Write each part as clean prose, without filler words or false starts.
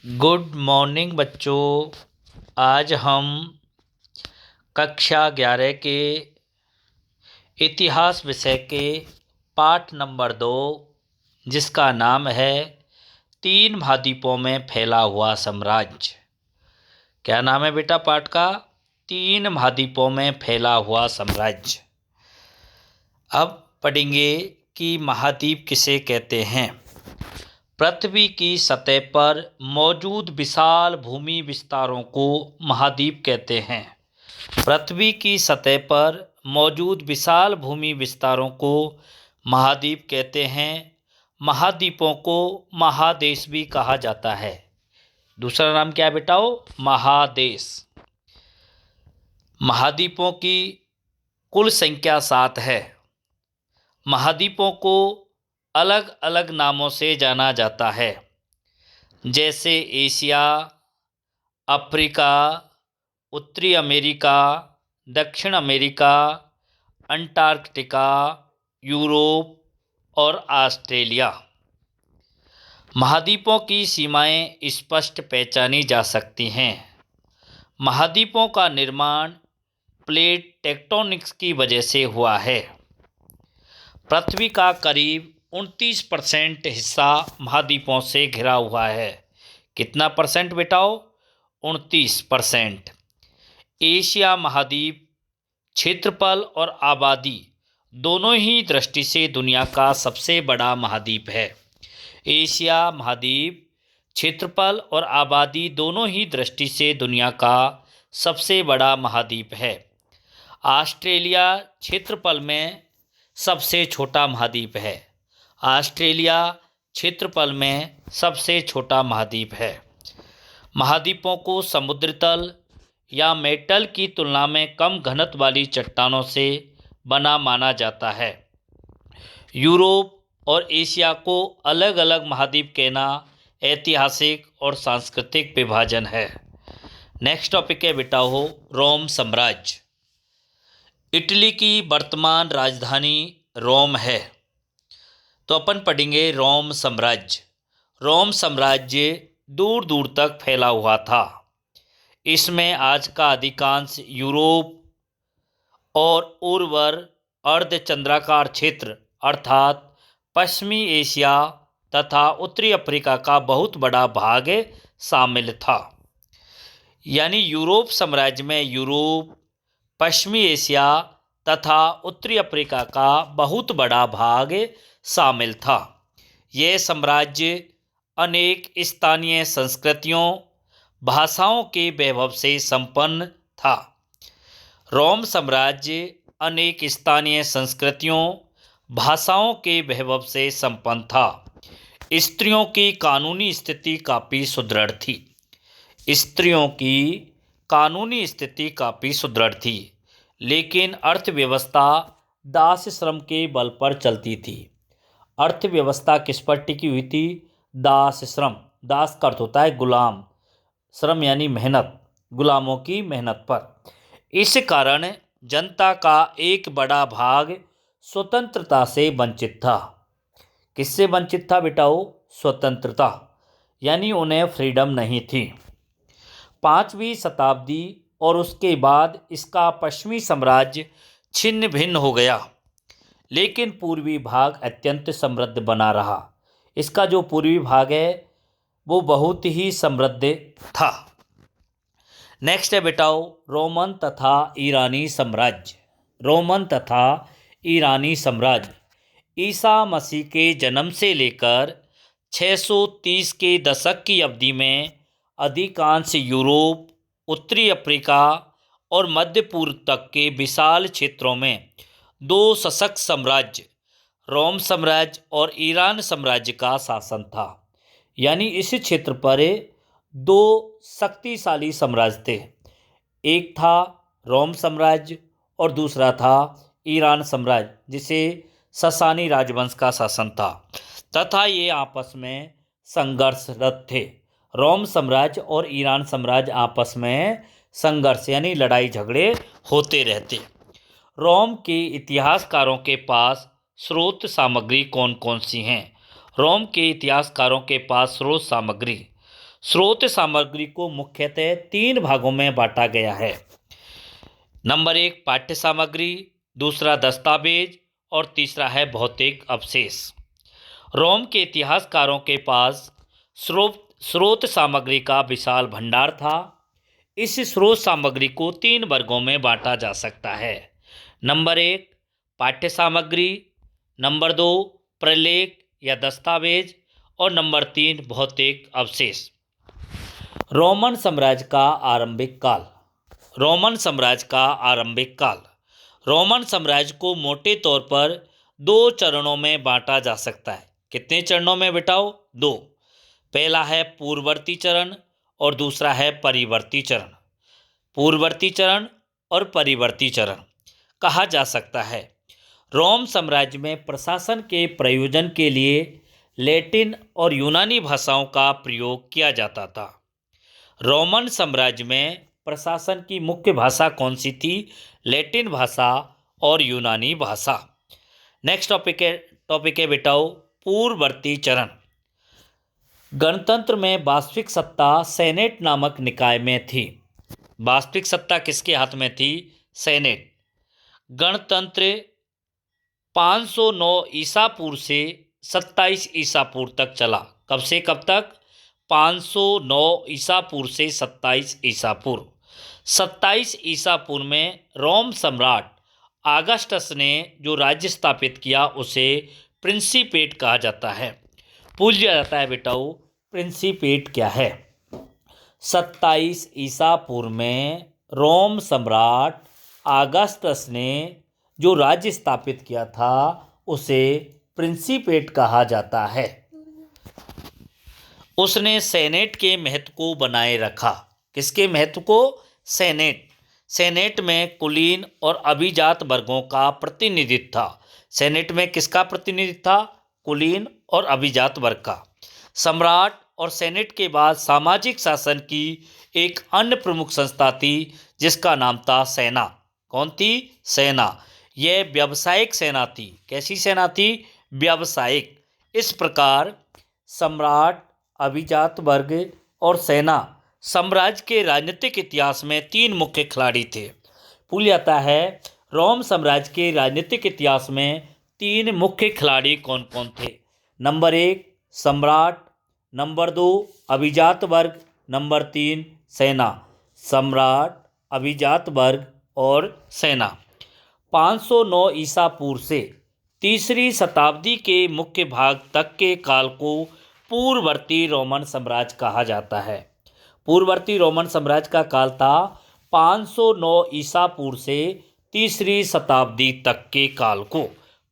Good morning बच्चों। आज हम कक्षा 11 के इतिहास विषय के पाठ नंबर 2, जिसका नाम है 3 महाद्वीपों में फैला हुआ साम्राज्य। क्या नाम है बेटा पाठ का? 3 महाद्वीपों में फैला हुआ साम्राज्य। अब पढ़ेंगे कि महाद्वीप किसे कहते हैं। पृथ्वी की सतह पर मौजूद विशाल भूमि विस्तारों को महाद्वीप कहते हैं। पृथ्वी की सतह पर मौजूद विशाल भूमि विस्तारों को महाद्वीप कहते हैं। महाद्वीपों को महादेश भी कहा जाता है। दूसरा नाम क्या है बेटाओ? महादेश। महाद्वीपों की कुल संख्या 7 है। महाद्वीपों को अलग अलग नामों से जाना जाता है, जैसे एशिया, अफ्रीका, उत्तरी अमेरिका, दक्षिण अमेरिका, अंटार्कटिका, यूरोप और ऑस्ट्रेलिया। महाद्वीपों की सीमाएं स्पष्ट पहचानी जा सकती हैं। महाद्वीपों का निर्माण प्लेट टेक्टोनिक्स की वजह से हुआ है। पृथ्वी का करीब 29% हिस्सा महाद्वीपों से घिरा हुआ है। कितना परसेंट बेटाओ? 29%। एशिया महाद्वीप क्षेत्रफल और आबादी दोनों ही दृष्टि से दुनिया का सबसे बड़ा महाद्वीप है। एशिया महाद्वीप क्षेत्रफल और आबादी दोनों ही दृष्टि से दुनिया का सबसे बड़ा महाद्वीप है। ऑस्ट्रेलिया क्षेत्रफल में सबसे छोटा महाद्वीप है। ऑस्ट्रेलिया क्षेत्रफल में सबसे छोटा महाद्वीप है। महाद्वीपों को समुद्र तल या मेटल की तुलना में कम घनत्व वाली चट्टानों से बना माना जाता है। यूरोप और एशिया को अलग अलग महाद्वीप कहना ऐतिहासिक और सांस्कृतिक विभाजन है। नेक्स्ट टॉपिक है बेटा हो रोम साम्राज्य। इटली की वर्तमान राजधानी रोम है। तो अपन पढ़ेंगे रोम साम्राज्य। रोम साम्राज्य दूर दूर तक फैला हुआ था। इसमें आज का अधिकांश यूरोप और उर्वर अर्धचंद्राकार क्षेत्र अर्थात पश्चिमी एशिया तथा उत्तरी अफ्रीका का बहुत बड़ा भाग शामिल था। यानी यूरोप साम्राज्य में यूरोप, पश्चिमी एशिया तथा उत्तरी अफ्रीका का बहुत बड़ा भाग शामिल था। यह साम्राज्य अनेक स्थानीय संस्कृतियों, भाषाओं के वैभव से संपन्न था। रोम साम्राज्य अनेक स्थानीय संस्कृतियों, भाषाओं के वैभव से संपन्न था। स्त्रियों की कानूनी स्थिति काफ़ी सुदृढ़ थी। स्त्रियों की कानूनी स्थिति काफ़ी सुदृढ़ थी, लेकिन अर्थव्यवस्था दास श्रम के बल पर चलती थी। अर्थव्यवस्था किस पर टिकी हुई थी? दास श्रम। दास का अर्थ होता है गुलाम, श्रम यानी मेहनत, गुलामों की मेहनत पर। इस कारण जनता का एक बड़ा भाग स्वतंत्रता से वंचित था। किससे वंचित था बेटाओ? स्वतंत्रता, यानी उन्हें फ्रीडम नहीं थी। 5वीं शताब्दी और उसके बाद इसका पश्चिमी साम्राज्य छिन्न भिन्न हो गया, लेकिन पूर्वी भाग अत्यंत समृद्ध बना रहा। इसका जो पूर्वी भाग है वो बहुत ही समृद्ध था। नेक्स्ट है बेटाओ रोमन तथा ईरानी साम्राज्य। रोमन तथा ईरानी साम्राज्य ईसा मसीह के जन्म से लेकर 630 के दशक की अवधि में अधिकांश यूरोप, उत्तरी अफ्रीका और मध्य पूर्व तक के विशाल क्षेत्रों में 2 सशक्त साम्राज्य, रोम साम्राज्य और ईरान साम्राज्य का शासन था। यानी इस क्षेत्र पर 2 शक्तिशाली साम्राज्य थे। एक था रोम साम्राज्य और दूसरा था ईरान साम्राज्य, जिसे ससानी राजवंश का शासन था, तथा ये आपस में संघर्षरत थे। रोम साम्राज्य और ईरान साम्राज्य आपस में संघर्ष यानी लड़ाई झगड़े होते रहते। रोम के इतिहासकारों के पास स्रोत सामग्री कौन कौन सी हैं? रोम के इतिहासकारों के पास स्रोत सामग्री स्रोत सामग्री को मुख्यतः 3 भागों में बांटा गया है। नंबर 1 पाठ्य सामग्री, दूसरा दस्तावेज और तीसरा है भौतिक अवशेष। रोम के इतिहासकारों के पास स्रोत सामग्री का विशाल भंडार था। इस स्रोत सामग्री को 3 वर्गों में बांटा जा सकता है। नंबर 1 पाठ्य सामग्री, नंबर 2 प्रलेख या दस्तावेज और नंबर 3 भौतिक अवशेष। रोमन साम्राज्य का आरंभिक काल। रोमन साम्राज्य का आरंभिक काल। रोमन साम्राज्य को मोटे तौर पर 2 चरणों में बांटा जा सकता है। कितने चरणों में बेटाओ? 2। पहला है पूर्ववर्ती चरण और दूसरा है परिवर्ती चरण। पूर्ववर्ती चरण और परिवर्ती चरण कहा जा सकता है। रोम साम्राज्य में प्रशासन के प्रयोजन के लिए लैटिन और यूनानी भाषाओं का प्रयोग किया जाता था। रोमन साम्राज्य में प्रशासन की मुख्य भाषा कौन सी थी? लैटिन भाषा और यूनानी भाषा। नेक्स्ट टॉपिक है बेटाओ पूर्ववर्ती चरण। गणतंत्र में वास्तविक सत्ता सेनेट नामक निकाय में थी। वास्तविक सत्ता किसके हाथ में थी? सेनेट। गणतंत्र 509 ईसा पूर्व से 27 ईसा पूर्व तक चला। कब से कब तक? 509 ईसा पूर्व से 27 ईसा पूर्व। 27 ईसा पूर्व में रोम सम्राट ऑगस्टस ने जो राज्य स्थापित किया उसे प्रिंसिपेट कहा जाता है। पूछ लिया जाता है बेटाओ प्रिंसिपेट क्या है? 27 ईसा पूर्व में रोम सम्राट ऑगस्टस ने जो राज्य स्थापित किया था उसे प्रिंसिपेट कहा जाता है। उसने सेनेट के महत्व को बनाए रखा। किसके महत्व को? सेनेट। सेनेट में कुलीन और अभिजात वर्गों का प्रतिनिधित्व था। सेनेट में किसका प्रतिनिधित्व था? कुलीन और अभिजात वर्ग का। सम्राट और सेनेट के बाद सामाजिक शासन की एक अन्य प्रमुख संस्था थी जिसका नाम था सेना। कौन थी? सेना। यह व्यावसायिक सेना थी। कैसी सेना थी? व्यावसायिक। इस प्रकार सम्राट, अभिजात वर्ग और सेना साम्राज्य के राजनीतिक इतिहास में 3 मुख्य खिलाड़ी थे। पूछ जाता है रोम साम्राज्य के राजनीतिक इतिहास में 3 मुख्य खिलाड़ी कौन कौन थे? नंबर 1 सम्राट, नंबर 2 अभिजात वर्ग, नंबर 3 सेना। सम्राट, अभिजात वर्ग और सेना। 509 ईसा पूर्व से 3री शताब्दी के मुख्य भाग तक के काल को पूर्ववर्ती रोमन साम्राज्य कहा जाता है। पूर्ववर्ती रोमन साम्राज्य का काल था 509 ईसा पूर्व से 3री शताब्दी तक के काल को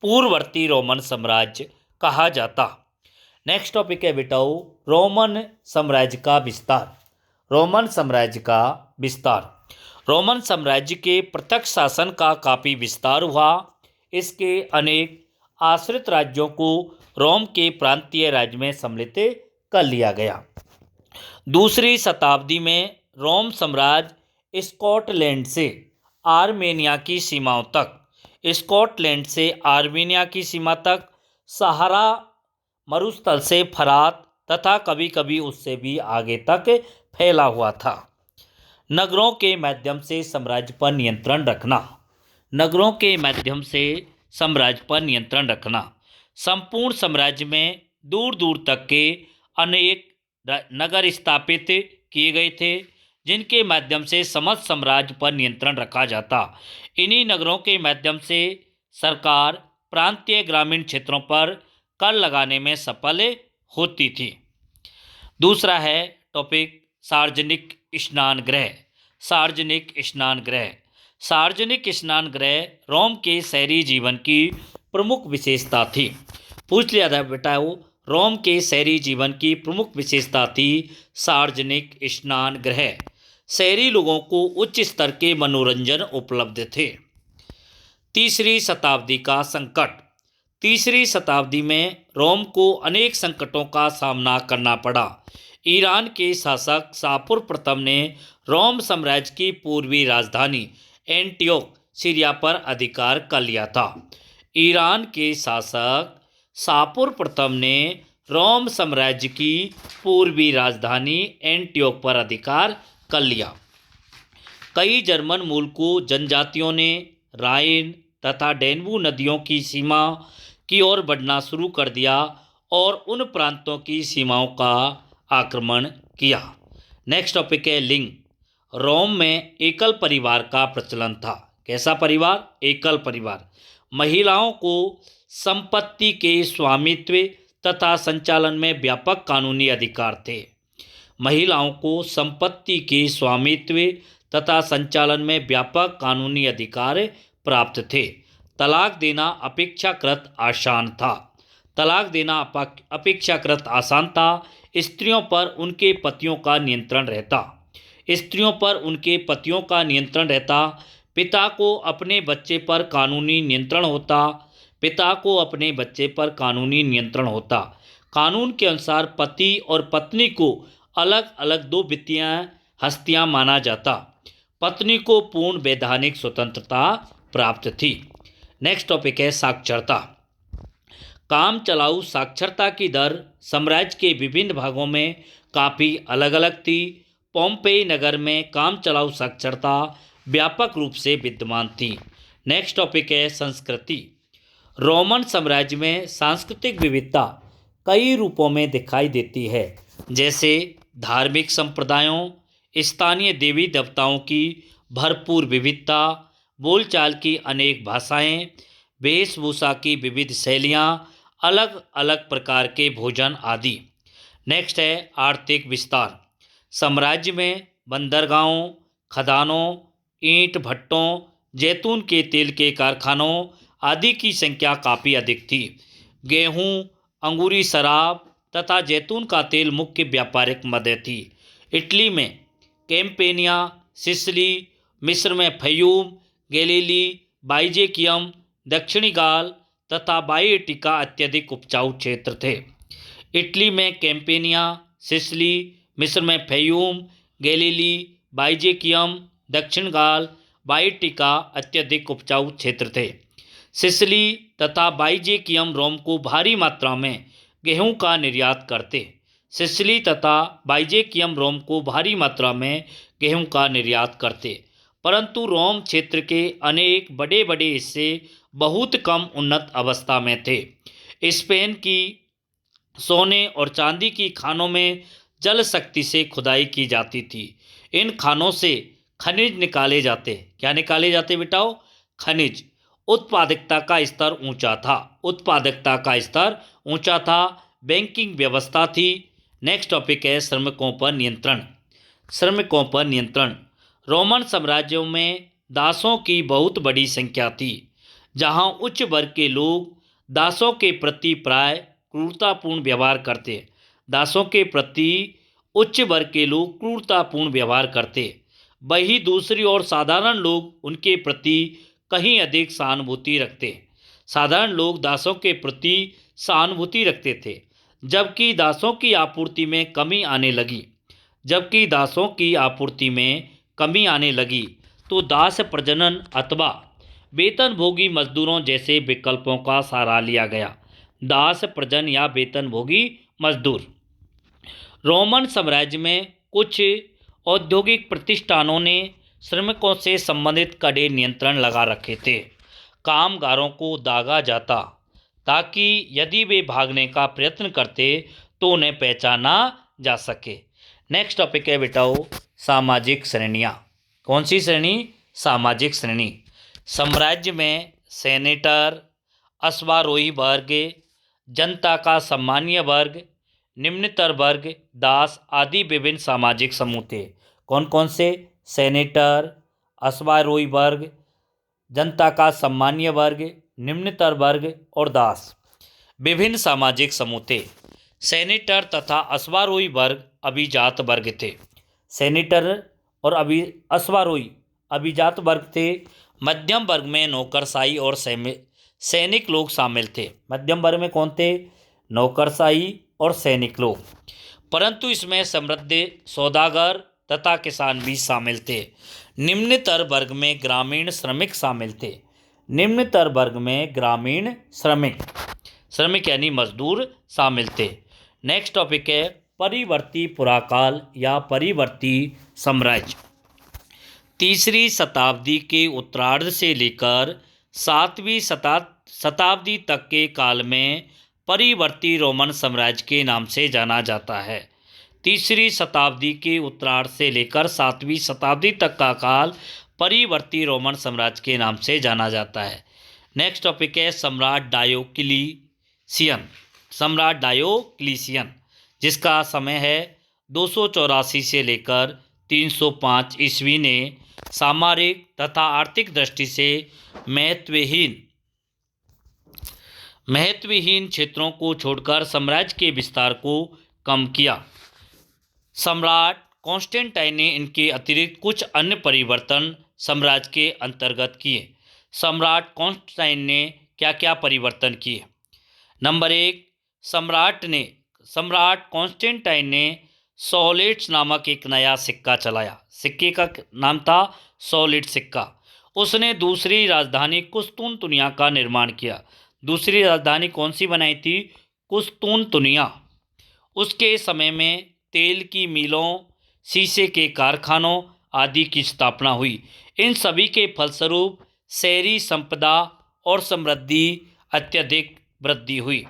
पूर्ववर्ती रोमन साम्राज्य कहा जाता। नेक्स्ट टॉपिक है बेटाओ रोमन साम्राज्य का विस्तार। रोमन साम्राज्य का विस्तार। रोमन साम्राज्य के प्रत्यक्ष शासन का काफ़ी विस्तार हुआ। इसके अनेक आश्रित राज्यों को रोम के प्रांतीय राज्य में सम्मिलित कर लिया गया। 2री शताब्दी में रोम साम्राज्य स्कॉटलैंड से आर्मेनिया की सीमाओं तक, स्कॉटलैंड से आर्मेनिया की सीमा तक, सहारा मरुस्थल से फरात तथा कभी कभी उससे भी आगे तक फैला हुआ था। नगरों के माध्यम से साम्राज्य पर नियंत्रण रखना। नगरों के माध्यम से साम्राज्य पर नियंत्रण रखना। संपूर्ण साम्राज्य में दूर दूर तक के अनेक नगर स्थापित किए गए थे जिनके माध्यम से समस्त साम्राज्य पर नियंत्रण रखा जाता। इन्हीं नगरों के माध्यम से सरकार प्रांतीय ग्रामीण क्षेत्रों पर कर लगाने में सफल होती थी। दूसरा है टॉपिक सार्वजनिक स्नान गृह। सार्वजनिक स्नान गृह। सार्वजनिक स्नान गृह रोम के शहरी जीवन की प्रमुख विशेषता थी। पूछ लिया था बेटा वो रोम के शहरी जीवन की प्रमुख विशेषता थी सार्वजनिक स्नान गृह। शहरी लोगों को उच्च स्तर के मनोरंजन उपलब्ध थे। 3री शताब्दी का संकट। 3री शताब्दी में रोम को अनेक संकटों का सामना करना पड़ा। ईरान के शासक शापुर प्रथम ने रोम साम्राज्य की पूर्वी राजधानी एंटियोक सीरिया पर अधिकार कर लिया था। ईरान के शासक शापुर प्रथम ने रोम साम्राज्य की पूर्वी राजधानी एंटियोक पर अधिकार कर लिया। कई जर्मन मूल को जनजातियों ने राइन तथा डेन्यू नदियों की सीमा की ओर बढ़ना शुरू कर दिया और उन प्रांतों की सीमाओं का आक्रमण किया। नेक्स्ट टॉपिक है लिंग। रोम में एकल परिवार का प्रचलन था। कैसा परिवार? एकल परिवार। महिलाओं को संपत्ति के स्वामित्व तथा संचालन में व्यापक कानूनी अधिकार थे। महिलाओं को संपत्ति के स्वामित्व तथा संचालन में व्यापक कानूनी अधिकार प्राप्त थे। तलाक देना अपेक्षाकृत आसान था। तलाक देना अपेक्षाकृत आसान था। स्त्रियों पर उनके पतियों का नियंत्रण रहता। स्त्रियों पर उनके पतियों का नियंत्रण रहता। पिता को अपने बच्चे पर कानूनी नियंत्रण होता। पिता को अपने बच्चे पर कानूनी नियंत्रण होता। कानून के अनुसार पति और पत्नी को अलग अलग दो वित्तीय हस्तियां माना जाता। पत्नी को पूर्ण वैधानिक स्वतंत्रता प्राप्त थी। नेक्स्ट टॉपिक है साक्षरता। काम चलाऊ साक्षरता की दर साम्राज्य के विभिन्न भागों में काफ़ी अलग अलग थी। पोम्पेई नगर में काम चलाऊ साक्षरता व्यापक रूप से विद्यमान थी। नेक्स्ट टॉपिक है संस्कृति। रोमन साम्राज्य में सांस्कृतिक विविधता कई रूपों में दिखाई देती है, जैसे धार्मिक संप्रदायों, स्थानीय देवी देवताओं की भरपूर विविधता, बोलचाल की अनेक भाषाएं, वेशभूषा की विविध शैलियाँ, अलग अलग प्रकार के भोजन आदि। नेक्स्ट है आर्थिक विस्तार। साम्राज्य में बंदरगाहों, खदानों, ईंट भट्टों, जैतून के तेल के कारखानों आदि की संख्या काफ़ी अधिक थी। गेहूं, अंगूरी शराब तथा जैतून का तेल मुख्य व्यापारिक मदद थी। इटली में कैम्पेनिया, सिसिली, मिस्र में फयूम, गैलीली, बाइजेकियम, दक्षिणी गाल तथा बाइएटिका अत्यधिक उपजाऊ क्षेत्र थे। इटली में कैम्पेनिया, सिसिली, मिस्र में फयूम, गैलीली, बाइजेकियम, दक्षिण गाल, बाइएटिका अत्यधिक उपजाऊ क्षेत्र थे। सिसिली तथा बाइजेकियम रोम को भारी मात्रा में गेहूं का निर्यात करते। सिसिली तथा बाइजेकियम रोम को भारी मात्रा में गेहूं का निर्यात करते, परंतु रोम क्षेत्र के अनेक बड़े बड़े हिस्से बहुत कम उन्नत अवस्था में थे। स्पेन की सोने और चांदी की खानों में जल शक्ति से खुदाई की जाती थी। इन खानों से खनिज निकाले जाते। क्या निकाले जाते बेटाओ? खनिज। उत्पादकता का स्तर ऊंचा था। उत्पादकता का स्तर ऊंचा था। बैंकिंग व्यवस्था थी। नेक्स्ट टॉपिक है श्रमिकों पर नियंत्रण। श्रमिकों पर नियंत्रण। रोमन साम्राज्यों में दासों की बहुत बड़ी संख्या थी। जहां उच्च वर्ग के लोग दासों के प्रति प्राय क्रूरतापूर्ण व्यवहार करते। दासों के प्रति उच्च वर्ग के लोग क्रूरतापूर्ण व्यवहार करते, वही दूसरी ओर साधारण लोग उनके प्रति कहीं अधिक सहानुभूति रखते। साधारण लोग दासों के प्रति सहानुभूति रखते थे। जबकि दासों की आपूर्ति में कमी आने लगी तो दास प्रजनन अथवा वेतनभोगी मजदूरों जैसे विकल्पों का सहारा लिया गया। दास प्रजन या वेतनभोगी मजदूर। रोमन साम्राज्य में कुछ औद्योगिक प्रतिष्ठानों ने श्रमिकों से संबंधित कड़े नियंत्रण लगा रखे थे। कामगारों को दागा जाता ताकि यदि वे भागने का प्रयत्न करते तो उन्हें पहचाना जा सके। नेक्स्ट टॉपिक है बेटाओ सामाजिक श्रेणियाँ। कौन सी श्रेणी? सामाजिक श्रेणी। साम्राज्य में सेनेटर, अश्वारोही वर्ग, जनता का सामान्य वर्ग, निम्नतर वर्ग, दास आदि विभिन्न सामाजिक समूह थे। कौन कौन से? सेनेटर, अश्वारोही वर्ग, जनता का सामान्य वर्ग, निम्नतर वर्ग और दास विभिन्न सामाजिक समूह थे। सेनेटर तथा अश्वारोही वर्ग अभिजात वर्ग थे। सेनेटर और अश्वारोही अभिजात वर्ग थे। मध्यम वर्ग में नौकरशाही और सैनिक लोग शामिल थे। मध्यम वर्ग में कौन थे? नौकरशाही और सैनिक लोग। परंतु इसमें समृद्ध सौदागर तथा किसान भी शामिल थे। निम्नतर वर्ग में ग्रामीण श्रमिक शामिल थे। निम्नतर वर्ग में ग्रामीण श्रमिक यानी मजदूर शामिल थे। नेक्स्ट टॉपिक है परिवर्ती पुराकाल या परिवर्ती साम्राज्य। 3री शताब्दी के उत्तरार्ध से लेकर 7वीं शताब्दी तक के काल में परिवर्ती रोमन साम्राज्य के नाम से जाना जाता है। 3री शताब्दी के उत्तरार्ध से लेकर 7वीं शताब्दी तक का काल परिवर्ती रोमन साम्राज्य के नाम से जाना जाता है। नेक्स्ट टॉपिक है सम्राट डायोक्लिशियन, जिसका समय है 284 से लेकर 305 ईस्वी ने सामरिक तथा आर्थिक दृष्टि से महत्वहीन क्षेत्रों को छोड़कर साम्राज्य के विस्तार को कम किया। सम्राट कॉन्स्टेंटाइन ने इनके अतिरिक्त कुछ अन्य परिवर्तन साम्राज्य के अंतर्गत किए। सम्राट कॉन्स्टेंटाइन ने क्या क्या परिवर्तन किए? नंबर 1, सम्राट कॉन्स्टेंटाइन ने सोलिड्स नामक एक नया सिक्का चलाया। सिक्के का नाम था सोलिड सिक्का। उसने दूसरी राजधानी कुस्तुनतुनिया का निर्माण किया। दूसरी राजधानी कौन सी बनाई थी? कुस्तुनतुनिया। उसके समय में तेल की मिलों, शीशे के कारखानों आदि की स्थापना हुई। इन सभी के फलस्वरूप शहरी संपदा और समृद्धि अत्यधिक वृद्धि हुई।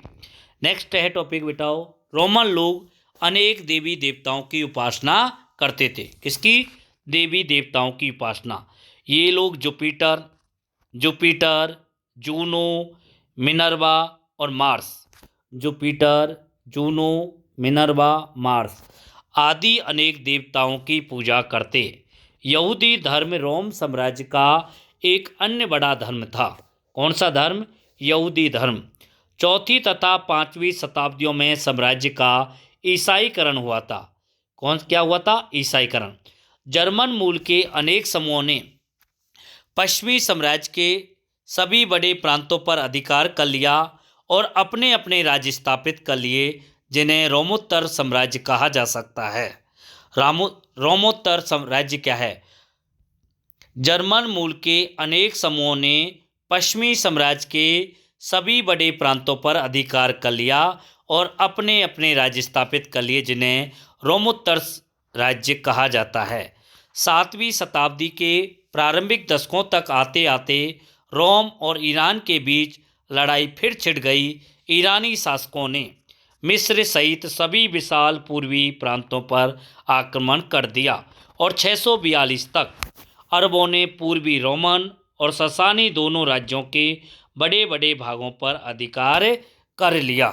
नेक्स्ट है टॉपिक बेटाओ, रोमन लोग अनेक देवी देवताओं की उपासना करते थे। किसकी? देवी देवताओं की उपासना। ये लोग जुपिटर, जूनो, मिनर्वा और Mars, Jupiter, Juno, Minerva, Mars आदि अनेक देवताओं की पूजा करते। यहूदी धर्म रोम साम्राज्य का एक अन्य बड़ा धर्म था। कौन सा धर्म? यहूदी धर्म। 4वीं तथा 5वीं शताब्दियों में साम्राज्य का ईसाईकरण हुआ था। क्या हुआ था? ईसाईकरण। जर्मन मूल के अनेक समूहों ने पश्चिमी साम्राज्य के सभी बड़े प्रांतों पर अधिकार कर लिया और अपने अपने राज्य स्थापित कर लिए, जिन्हें रोमोत्तर साम्राज्य कहा जा सकता है। रोमोत्तर साम्राज्य क्या है? जर्मन मूल के अनेक समूहों ने पश्चिमी साम्राज्य के सभी बड़े प्रांतों पर अधिकार कर लिया और अपने अपने राज्य स्थापित कर लिए, जिन्हें रोमोत्तर राज्य कहा जाता है। 7वीं शताब्दी के प्रारंभिक दशकों तक आते आते रोम और ईरान के बीच लड़ाई फिर छिड़ गई। ईरानी शासकों ने मिस्र सहित सभी विशाल पूर्वी प्रांतों पर आक्रमण कर दिया और 642 तक अरबों ने पूर्वी रोमन और ससानी दोनों राज्यों के बड़े बड़े भागों पर अधिकार कर लिया।